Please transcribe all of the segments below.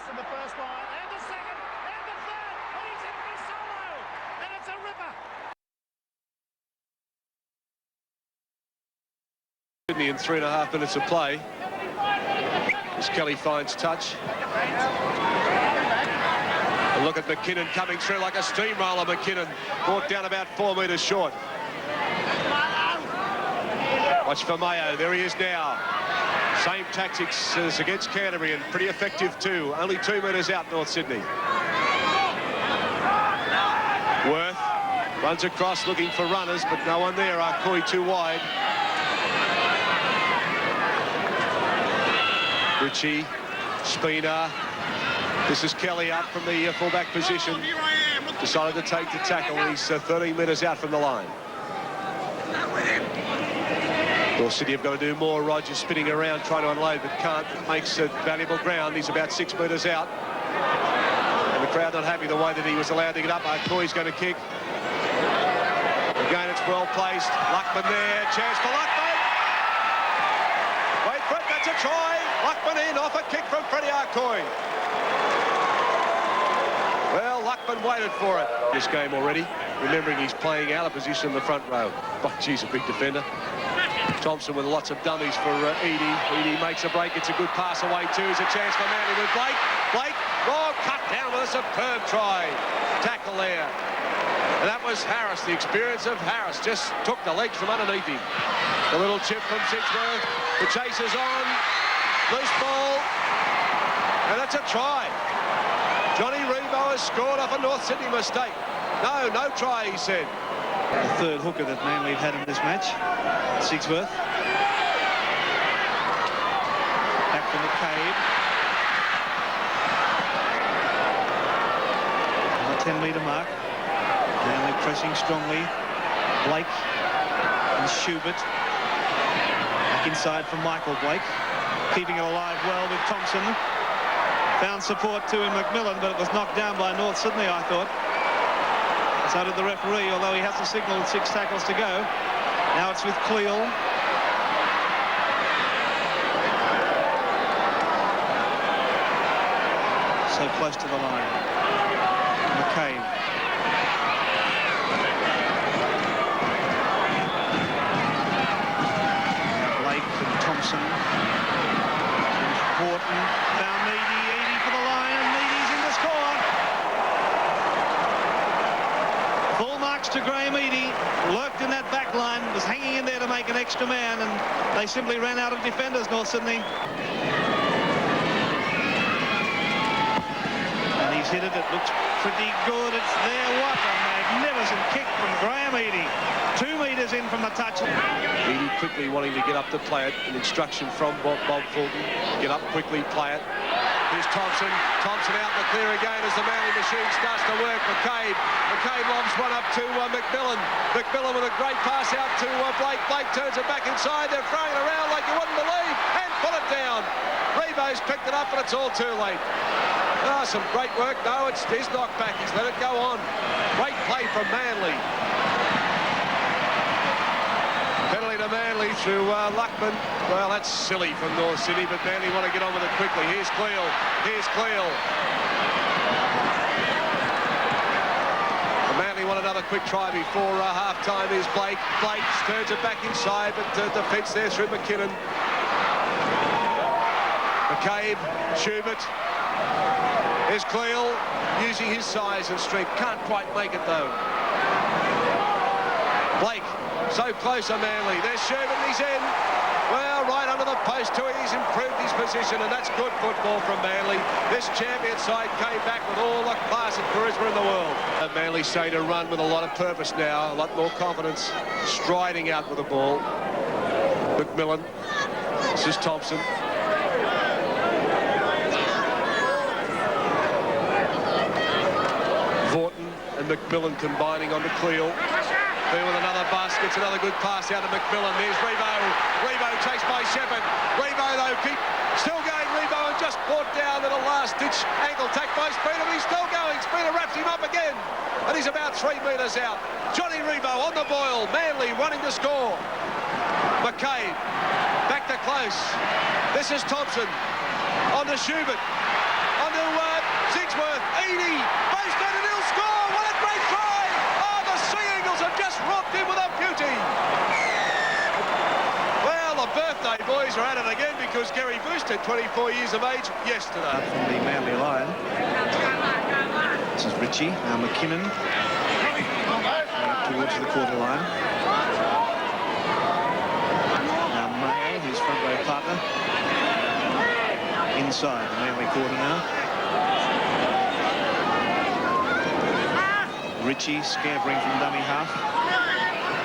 from the first line, and the second, and the third, and he's in for solo, and it's a ripper. Sydney in 3.5 minutes of play. As Kelly finds touch. And look at McKinnon coming through like a steamroller. McKinnon brought down about 4 metres short. Watch for Mayo. There he is now. Same tactics as against Canterbury and pretty effective too. Only 2 metres out, North Sydney. Worth runs across looking for runners, but no one there. Arkoi too wide. Ritchie, Spina. This is Kelly up from the fullback position. Decided to take the tackle. He's 13 metres out from the line. North Sydney have got to do more. Rogers spinning around trying to unload, but can't. Makes valuable ground. He's about 6 metres out. And the crowd not happy the way that he was allowed to get up. Arcoi's going to kick. Again, it's well placed. Luckman there. Chance for Luckman. Wait for it. That's a try. Luckman in off a kick from Freddie Arkoi. Well, Luckman waited for it. This game already. Remembering he's playing out of position in the front row. Oh, geez, a big defender. Thompson with lots of dummies for Eadie. Eadie makes a break. It's a good pass away too. It's a chance for Manly with Blake. Blake, oh, cut down with a superb try. Tackle there. And that was Harris. The experience of Harris just took the legs from underneath him. The little chip from Sigsworth. The chase is on. Loose ball. And that's a try. Johnny Rebo has scored off a North Sydney mistake. No try, he said. The third hooker that Manly have had in this match, Sigsworth. Back from the cave. On the 10-metre mark. Manly pressing strongly. Blake and Schubert. Back inside from Michael Blake. Keeping it alive well with Thompson. Found support too in McMillan, but it was knocked down by North Sydney, I thought. So did the referee, although he has the signal with 6 tackles to go. Now it's with Cleal. So close to the line. McCabe. Blake and Thompson. Horton found Meady. Eadie for the line, and Meady's in to score. Full marks to Graham Eadie. Lurked in that back line, was hanging in there to make an extra man, and they simply ran out of defenders, North Sydney. And he's hit it. It looks pretty good. It's there. What a magnificent kick from Graham Eadie. 2 metres in from the touch. Eadie quickly wanting to get up to play it. An instruction from Bob Fulton. Get up quickly, play it. Here's Thompson. Thompson out in the clear again as the Manly machine starts to work. McCabe. McCabe lobs one up to McMillan. McMillan with a great pass out to Blake. Blake turns it back inside. They're throwing it around like you wouldn't believe. And put it down. Rebo's picked it up, but it's all too late. Oh, some great work. No, it's his knockback. He's let it go on. Great play from Manly. Penalty to Manly through Luckman. Well, that's silly from North Sydney, but Manly want to get on with it quickly. Here's Cleal. Here's Cleal. Manly want another quick try before half-time. Is Blake. Blake turns it back inside, but defence there through McKinnon. McCabe. Schubert. Here's Cleal using his size and strength. Can't quite make it, though. Blake. So close on Manly. There's Schubert, he's in. Well, right under the post too. He's improved his position, and that's good football from Manly. This champion side came back with all the class and charisma in the world. Manly say to run with a lot of purpose now, a lot more confidence, striding out with the ball. McMillan. This is Thompson. Vaughton and McMillan combining on the Cleal. There with another bust, gets another good pass out to McMillan. There's Rebo. Rebo chased by Shepherd. Rebo, though, still going. Rebo and just brought down at a last-ditch ankle tack by Spina, but he's still going. Spina wraps him up again, and he's about 3 metres out. Johnny Rebo on the boil. Manly running to score. McCabe back to close. This is Thompson on to Schubert. onto Sigsworth. Eadie, posted and he'll score. What a great try! Oh, the Sea Eagles have just rocked in with a beauty. Well, the birthday boys are at it again because Gary Boost at 24 years of age yesterday. From the Manly line. This is Ritchie. Now McKinnon. Towards the quarter line. Now Mayo, his front row partner. Inside the Manly quarter now. Ritchie scampering from dummy half.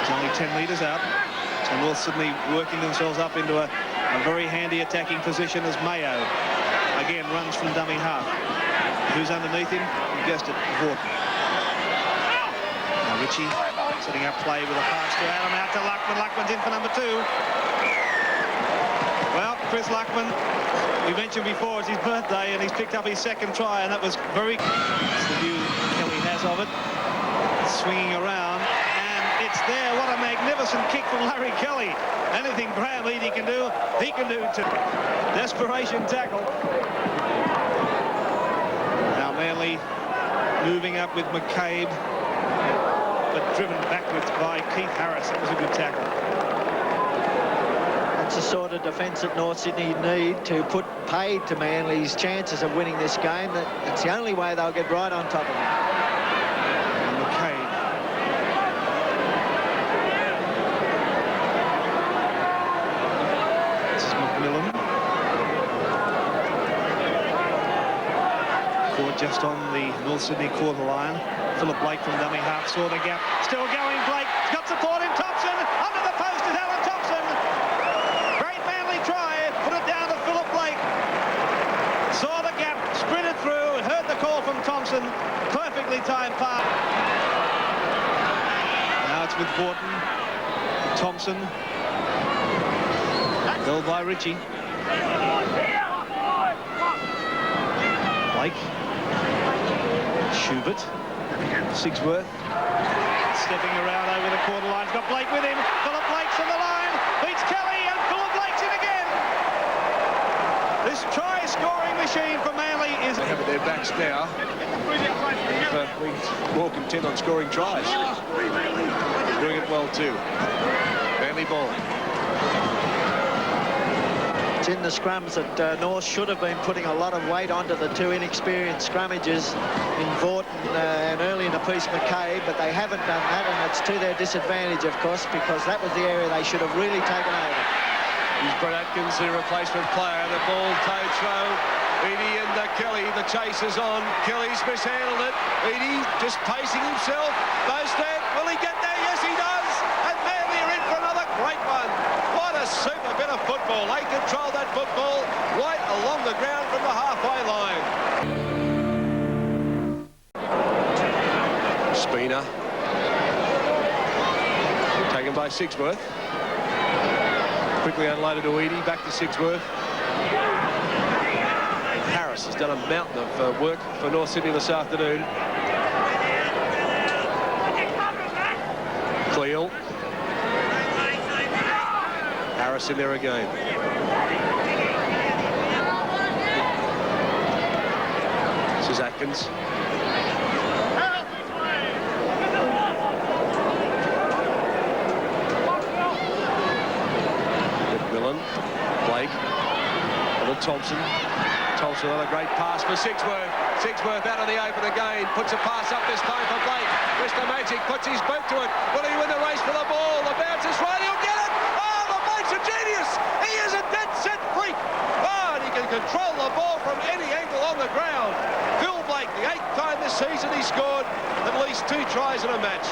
He's only 10 metres out. So North Sydney working themselves up into a very handy attacking position as Mayo again runs from dummy half. Who's underneath him? You guessed it, Vaughton. Now Ritchie setting up play with a pass to Adam, out to Luckman. Luckman's in for number 2. Well, Chris Luckman, we mentioned before, it's his birthday and he's picked up his second try, and that was very... That's the view Kelly has of it. Swinging around, and it's there. What a magnificent kick from Larry Kelly. Anything Graham Eadie can do, he can do too. Desperation tackle. Now Manly moving up with McCabe, but driven backwards by Keith Harris. That was a good tackle. That's the sort of defence that North Sydney need to put paid to Manly's chances of winning this game. That's the only way they'll get right on top of it. McCabe. This is McMillan. Caught just on the North Sydney quarter line. Philip Blake from dummy half saw the gap. Still going, Blake. He's got support in Thompson. Under the post is Alan Thompson. Great Manly try. Put it down to Philip Blake. Saw the gap, sprinted through, heard the call from Thompson. Perfectly timed pass. Now it's with Vaughton. Thompson. Held by Ritchie. Blake. Schubert. Sigsworth. Stepping around over the quarter line. He's got Blake with him. Philip Blake's on the line. Beats Kelly, and Philip Blake's in again. This try-scoring machine for Manly is... They have it their backs now. We're more content on scoring tries. Doing it well too. Manly ball. It's in the scrums that North should have been putting a lot of weight onto the two inexperienced scrummages in Vaughton and early in the piece McCabe, but they haven't done that, and it's to their disadvantage, of course, because that was the area they should have really taken over. Here's Brett Atkins, the replacement player. The ball toe throw. Eadie and Kelly. The chase is on. Kelly's mishandled it. Eadie just pacing himself. Bostad, will he get there? Yes, he does. And Manly are in for another great one. What a super bit of football. They control that football right along the ground from the halfway line. Spina. Taken by Sigsworth. Quickly unloaded to Eadie, back to Sigsworth. Harris has done a mountain of work for North Sydney this afternoon. Cleal. Harris in there again. This is Atkins. Blake, and then Thompson. Thompson on a great pass for Sigsworth. Sigsworth out of the open again. Puts a pass up this time for Blake. Mr. Magic puts his boot to it. Will he win the race for the ball? The bounce is right. He'll get it. Oh, the Blake's a genius. He is a dead set freak. Oh, and he can control the ball from any angle on the ground. Phil Blake, the 8th time this season he scored at least 2 tries in a match.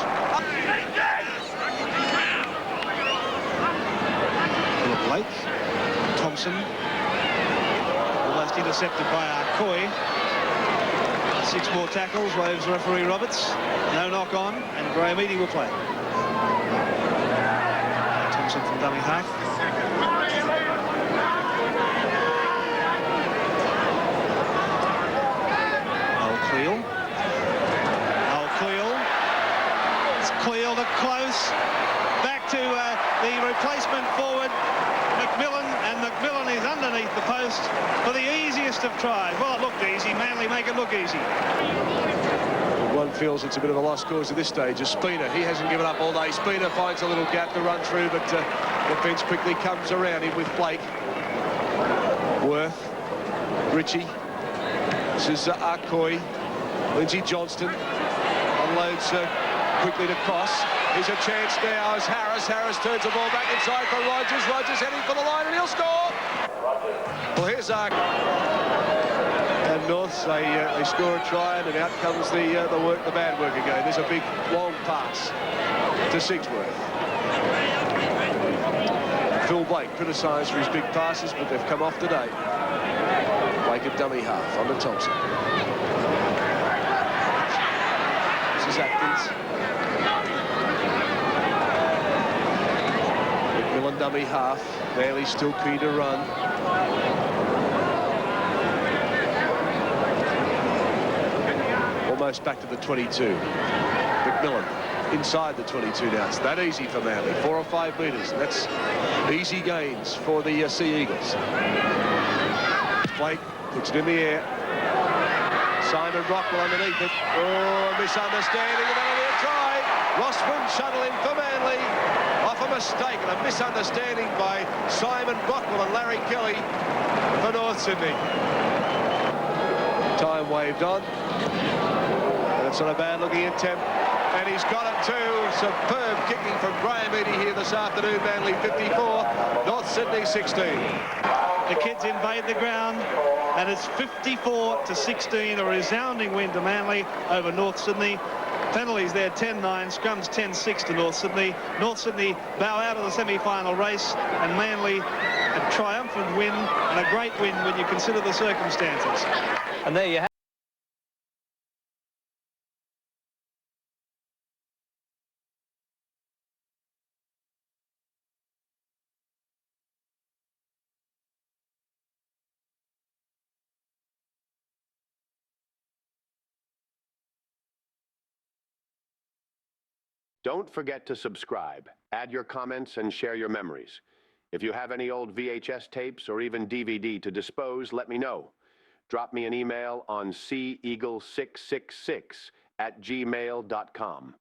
Blake. Thompson. Almost intercepted by Arcoy. 6 more tackles, waves referee Roberts. No knock on, and Graham Eadie will play. Thompson from dummy half. Cleal. It's Cleal to close. Back to the replacement forward, McMillan, and McMillan Manly's underneath the post for the easiest of tries. Well, it looked easy. Manly make it look easy. One feels it's a bit of a lost cause at this stage. Spina, he hasn't given up all day. Spina finds a little gap to run through, but defence quickly comes around him with Blake. Worth, Ritchie. This is Arcoy. Lindsay Johnston unloads quickly to Cross. Here's a chance now as Harris turns the ball back inside for Rogers. Rogers heading for the line and he'll score. Well, here's and Norths, they score a try and out comes the bad work again. There's a big long pass to Sigsworth. Phil Blake criticised for his big passes, but they've come off today. Blake at dummy half on to Thompson. This is Atkins. McMillan dummy half. Bailey still keen to run. Almost back to the 22. McMillan inside the 22 now. It's that easy for Manly. 4 or 5 metres. That's easy gains for the Sea Eagles. Blake puts it in the air. Simon Rockwell underneath it. Oh, misunderstanding, and that'll be a try. Ross Wynn shuttle in for Manly. Off a mistake and a misunderstanding by Simon Rockwell and Larry Kelly for North Sydney. Time waved on. And it's not a bad-looking attempt. And he's got it too. Superb kicking from Graham Eadie here this afternoon. Manly 54, North Sydney 16. The kids invade the ground, and it's 54-16, a resounding win to Manly over North Sydney. Penalties there, 10-9, scrums 10-6 to North Sydney. North Sydney bow out of the semi-final race, and Manly a triumphant win, and a great win when you consider the circumstances. And there you have Don't forget to subscribe, add your comments, and share your memories. If you have any old VHS tapes or even DVD to dispose, let me know. Drop me an email on seaeagle666@gmail.com.